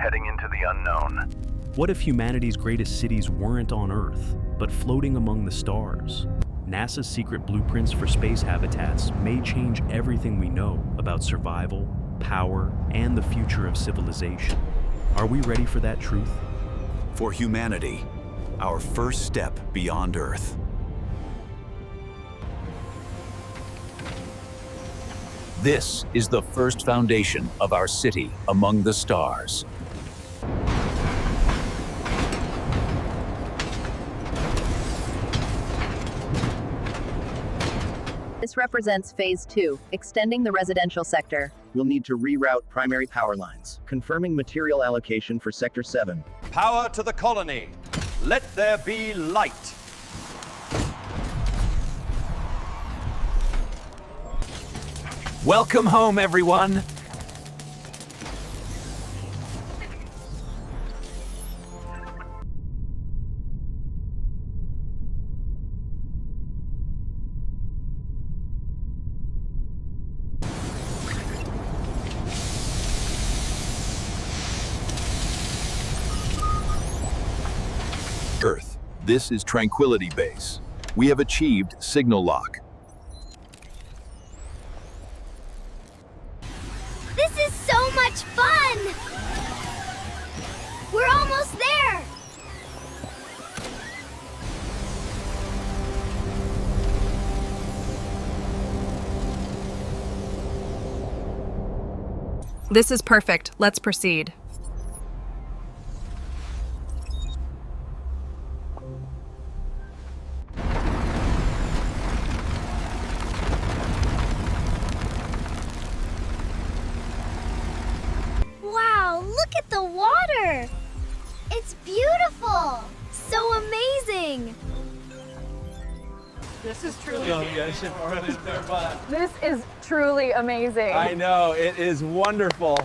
heading into the unknown. What if humanity's greatest cities weren't on Earth, but floating among the stars? NASA's secret blueprints for space habitats may change everything we know about survival, power, and the future of civilization. Are we ready for that truth? For humanity, our first step beyond Earth. This is the first foundation of our city among the stars. This represents Phase 2, extending the residential sector. We'll need to reroute primary power lines, confirming material allocation for Sector 7. Power to the colony. Let there be light. Welcome home, everyone! Earth, this is Tranquility Base. We have achieved signal lock. This is so much fun! We're almost there! This is perfect. Let's proceed. Wow, look at the water! It's beautiful! So amazing! This is truly amazing. I know, it is wonderful.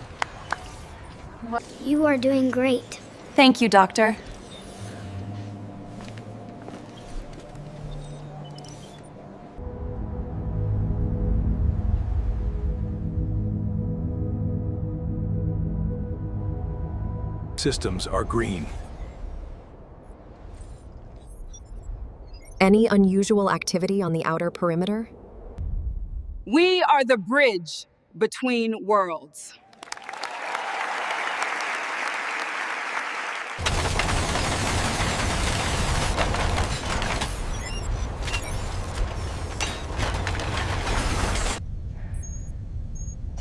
You are doing great. Thank you, Doctor. Systems are green. Any unusual activity on the outer perimeter? We are the bridge between worlds.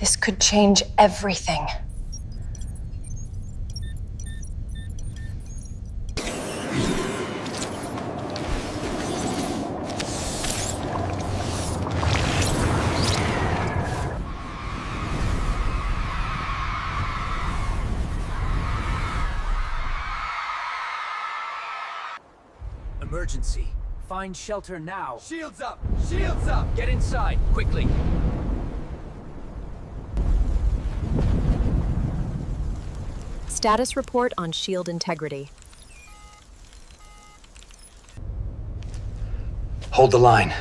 This could change everything. Emergency. Find shelter now. Shields up! Shields up! Get inside, quickly. Status report on shield integrity. Hold the line.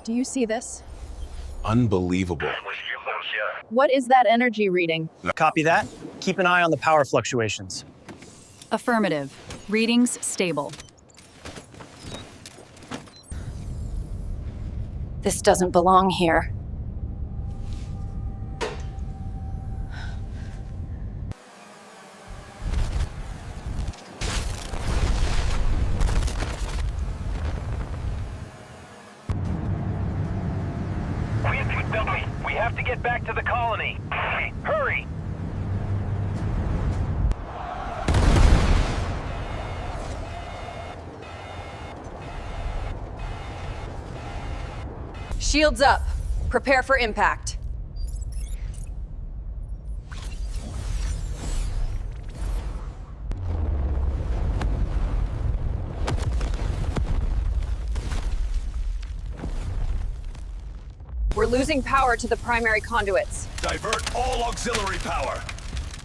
Do you see this? Unbelievable. What is that energy reading? Copy that. Keep an eye on the power fluctuations. Affirmative. Readings stable. This doesn't belong here. We have to get back to the colony. Hurry! Shields up. Prepare for impact. We're losing power to the primary conduits. Divert all auxiliary power.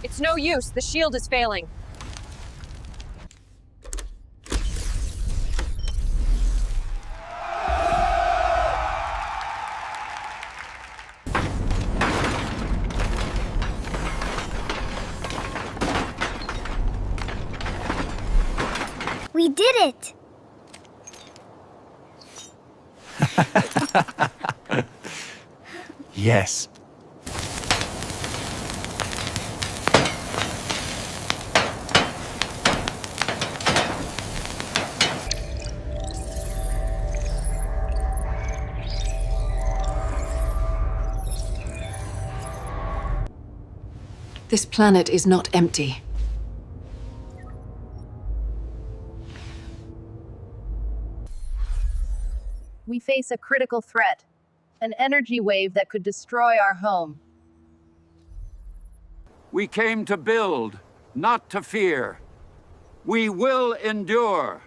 It's no use. The shield is failing. We did it! Yes. This planet is not empty. We face a critical threat, an energy wave that could destroy our home. We came to build, not to fear. We will endure.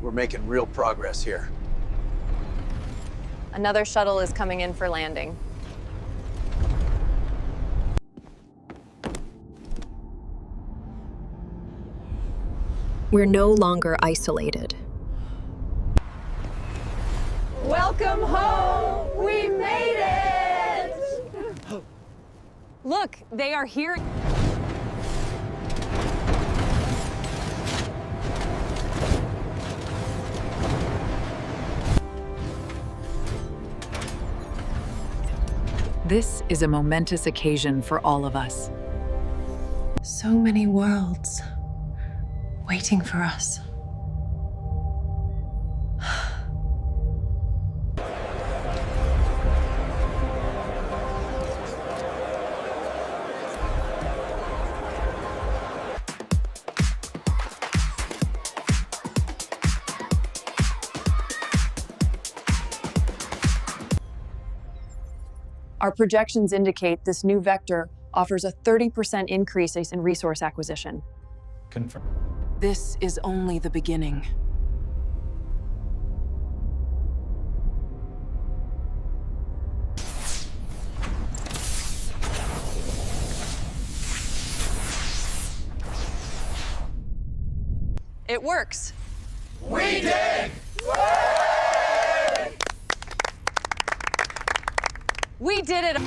We're making real progress here. Another shuttle is coming in for landing. We're no longer isolated. Welcome home! We made it! Look, they are here. This is a momentous occasion for all of us. So many worlds waiting for us. Our projections indicate this new vector offers a 30% increase in resource acquisition. Confirm. This is only the beginning. It works. We did! We did it!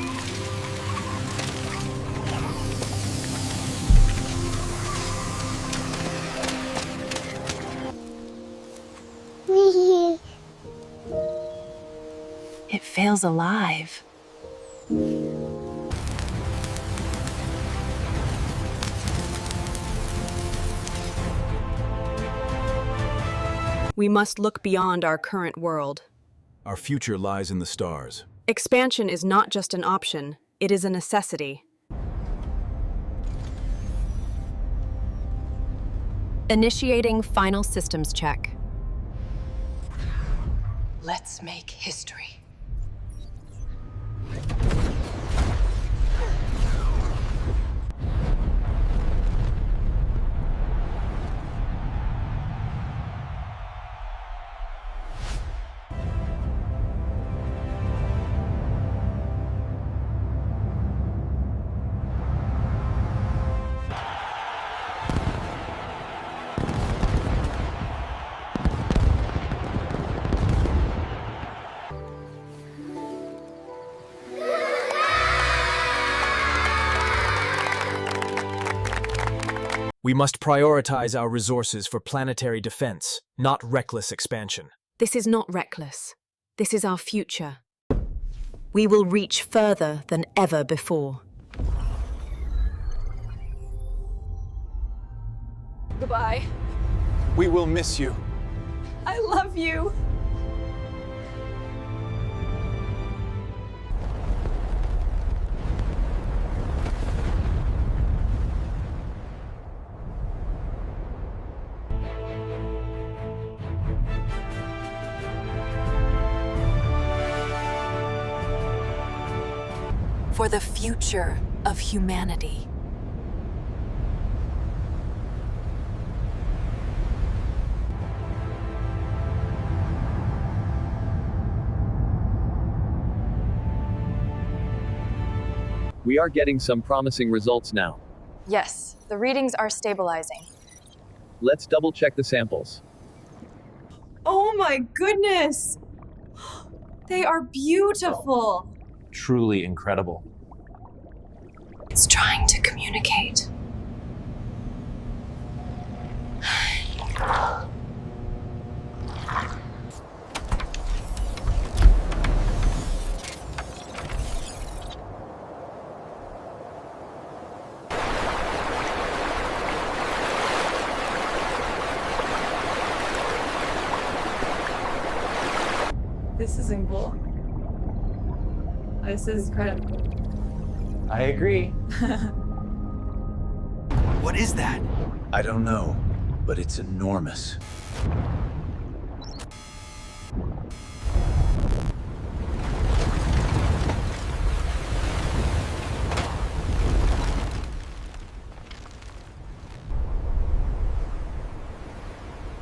It feels alive. We must look beyond our current world. Our future lies in the stars. Expansion is not just an option, it is a necessity. Initiating final systems check. Let's make history. We must prioritize our resources for planetary defense, not reckless expansion. This is not reckless. This is our future. We will reach further than ever before. Goodbye. We will miss you. I love you. For the future of humanity. We are getting some promising results now. Yes, the readings are stabilizing. Let's double-check the samples. Oh my goodness! They are beautiful! Truly incredible. It's trying to communicate. This isn't cool. This is incredible. I agree. What is that? I don't know, but it's enormous.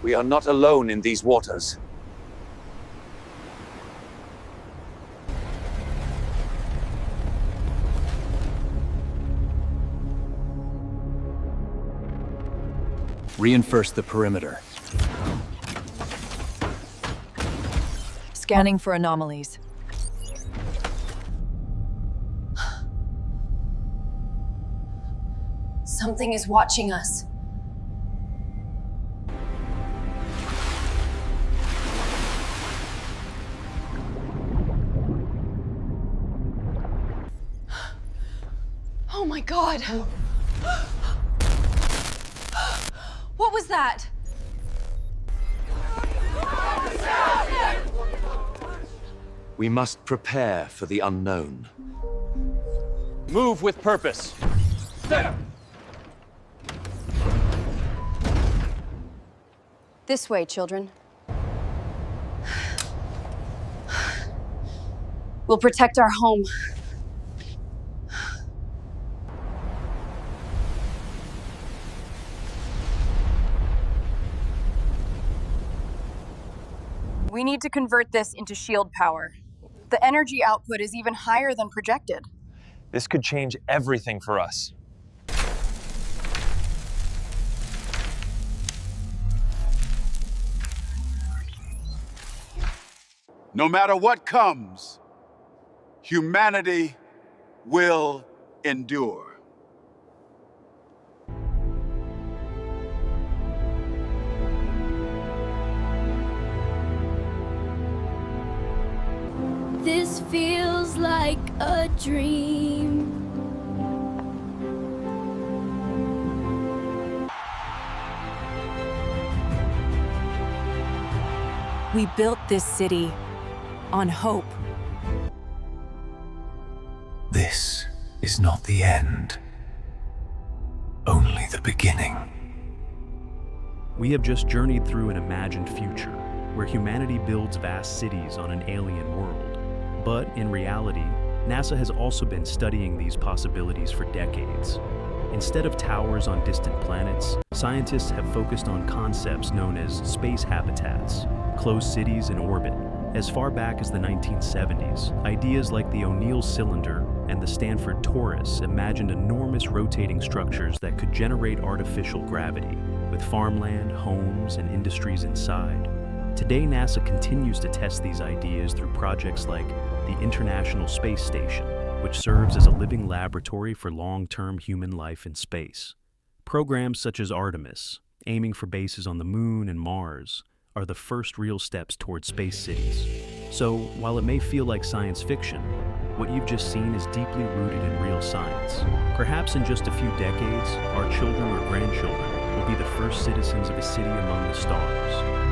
We are not alone in these waters. Reinforce the perimeter. Scanning for anomalies. Something is watching us. Oh my god! What was that? We must prepare for the unknown. Move with purpose. This way, children. We'll protect our home. We need to convert this into shield power. The energy output is even higher than projected. This could change everything for us. No matter what comes, humanity will endure. This feels like a dream. We built this city on hope. This is not the end. Only the beginning. We have just journeyed through an imagined future where humanity builds vast cities on an alien world. But in reality, NASA has also been studying these possibilities for decades. Instead of towers on distant planets, scientists have focused on concepts known as space habitats, closed cities in orbit. As far back as the 1970s, ideas like the O'Neill cylinder and the Stanford torus imagined enormous rotating structures that could generate artificial gravity, with farmland, homes, and industries inside. Today, NASA continues to test these ideas through projects like the International Space Station, which serves as a living laboratory for long-term human life in space. Programs such as Artemis, aiming for bases on the Moon and Mars, are the first real steps toward space cities. So, while it may feel like science fiction, what you've just seen is deeply rooted in real science. Perhaps in just a few decades, our children or grandchildren will be the first citizens of a city among the stars.